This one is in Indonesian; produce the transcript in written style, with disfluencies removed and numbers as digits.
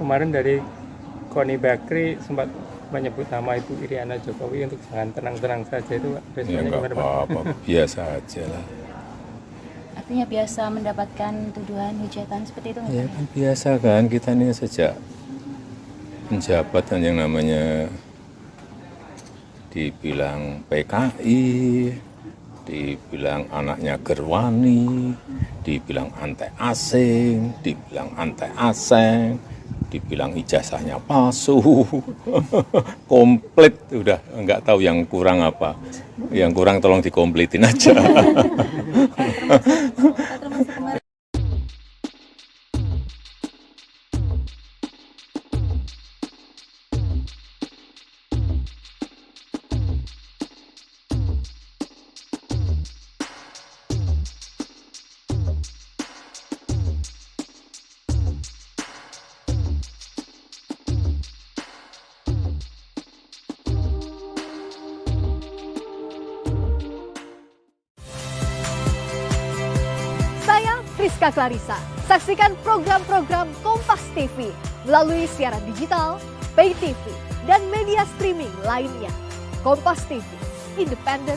kemarin dari Koni Bakri sempat menyebut nama Ibu Iriana Jokowi untuk jangan tenang-tenang saja, itu Ya responnya nggak gimana Pak? apa-apa, biasa aja lah. Artinya biasa mendapatkan tuduhan, hujatan seperti itu nggak Ya Pak? kan biasa kan, kita ini sejak menjabat kan yang namanya dibilang PKI, dibilang anaknya Gerwani, dibilang antek asing, dibilang antek aseng, dibilang ijazahnya palsu, komplit udah nggak tahu yang kurang apa, yang kurang tolong dikompletin aja. Termasuk kemarin. Saya Priska Clarissa. Saksikan program-program Kompas TV melalui siaran digital, pay TV, dan media streaming lainnya. Kompas TV, independen,